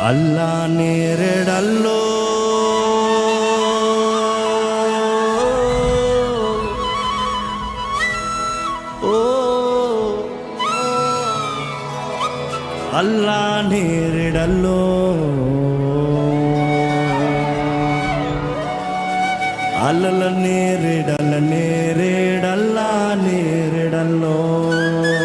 అల్లా నేరెడల్లో అల్లా నేరెడల్లో అల్లల నేరేడల్లా నేరెడల్లో అల్లా నేరెడల్లో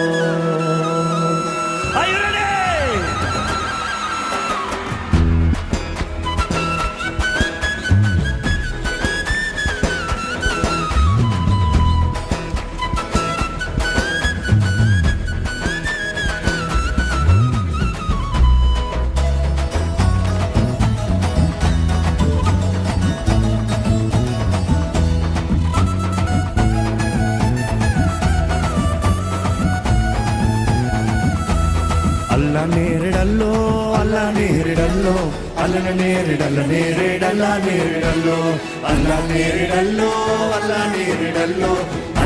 అల్లా నేరెడల్లో అల్లన నేరేడల్లా నేరెడల్లో అల్లా నేరెడల్లో అల్లా నేరెడల్లో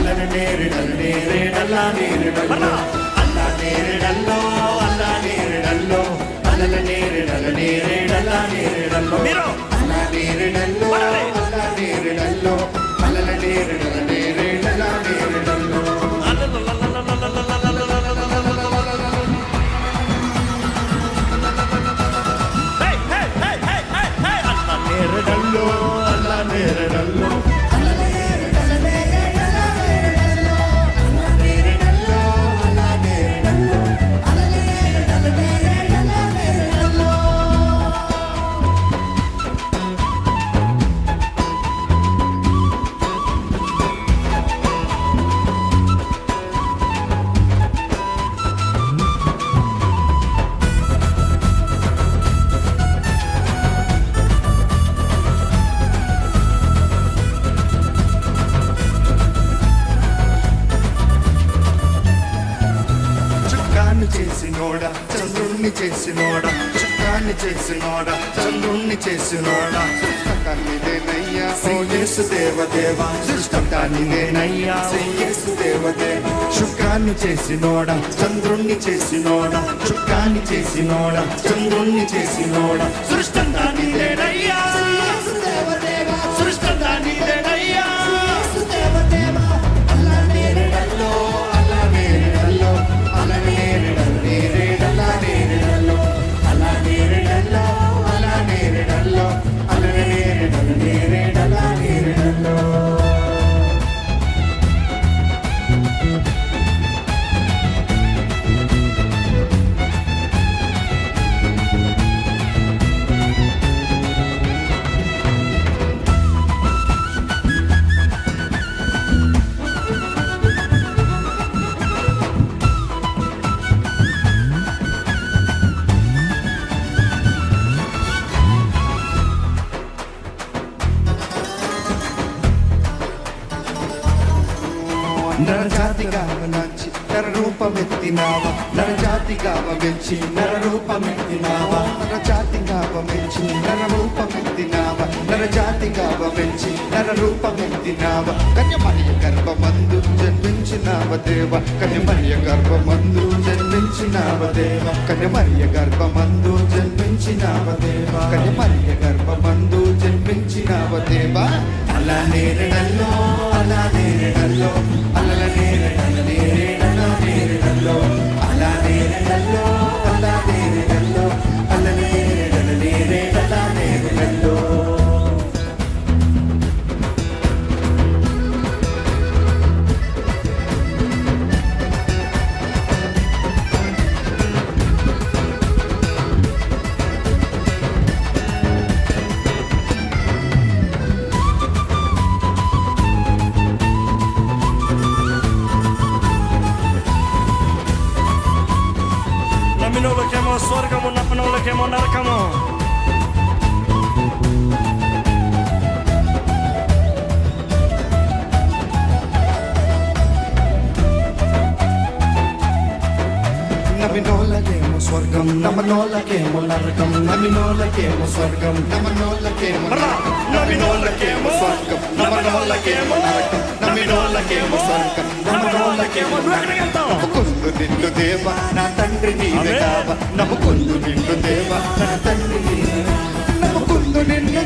అల్లన నేరేడల్లా నేరెడల్లో అల్లా నేరెడల్లో అల్లా నేరెడల్లో అల్లన నేరేడల్లా నేరెడల్లో అల్లా నేరెడల్లో అల్లా నేరెడల్లో అల్లన నేరేడల్లా నేరెడల్లో నేరెడల్లో అల్లా నేరెడల్లో చేసినోడా చంద్రుణ్ణి చేసినోడా చుక్కాన్ని చేసినోడా చంద్రుణ్ణి చేసినోడా సృష్టకాన్నిదేనయ్యా ఓ యేసు దేవదేవా సృష్టకాన్నిదేనయ్యా ఓ యేసు దేవదేవా చుక్కాన్ని చేసినోడా చంద్రుణ్ణి చేసినోడా చుక్కాన్ని చేసినోడా చంద్రుణ్ణి చేసినోడా సృష్టకాన్నిదేనయ్యా సృష్టకాన్నిదేనయ్యా అల్లా నేరెడల్లో అల్లా నేరెడల్లో అల్లా నేరెడల్లా నేరెడల్లో అల్లా నేరెడల్లో అల్లా నేరెడల్లో అల్లా నేరెడల్లా నేరెడల్లో నరజాతిగా అవనాచి నరరూపమెత్తినావా నరజాతిగా అవమించి నరరూపమెత్తినావా నరజాతిగా అవమించి నరరూపమెత్తినావా నరజాతిగా అవమించి నరరూపమెత్తినావా కన్యమరియ గర్భమందు జన్మించినావ దేవ కన్యమరియ గర్భమందు జన్మించినావ దేవ కన్యమరియ గర్భమందు జన్మించినావ దేవ కన్యమరియ గర్భమందు జన్మించినావ దేవ అల్లా నేరెడల్లో అల్లా నేరెడల్లో అల్లా నేరెడల్లా నేరెడల్లో అల్లా నేరెడల్లో అల్లా నేరెడల్లో అల్లా నేరెడల్లా నేరెడల్లో నమ్మినోళ్ళకేమో స్వర్గము నమ్మనోళ్ళకేమో నరకము నమ్మినోళ్ళకేమో స్వర్గం నమ్మనోళ్ళకేమో నరకం నమ్మినోళ్ళకేమో స్వర్గం నమ్మనోళ్ళకేమో నరకం నమ్మినోళ్ళకేమో స్వర్గం నమ్మనోళ్ళకేమో నరకం నమ్మినోళ్ళకేమో స్వర్గం నమ్మనోళ్ళకేమో నరకం నమ్ముకుందు నిన్ను దేవా నా తండ్రి నీవే కావా నమ్ముకుందు నిన్ను దేవా నా తండ్రి నీవే నమ్ముకుందు నిన్ను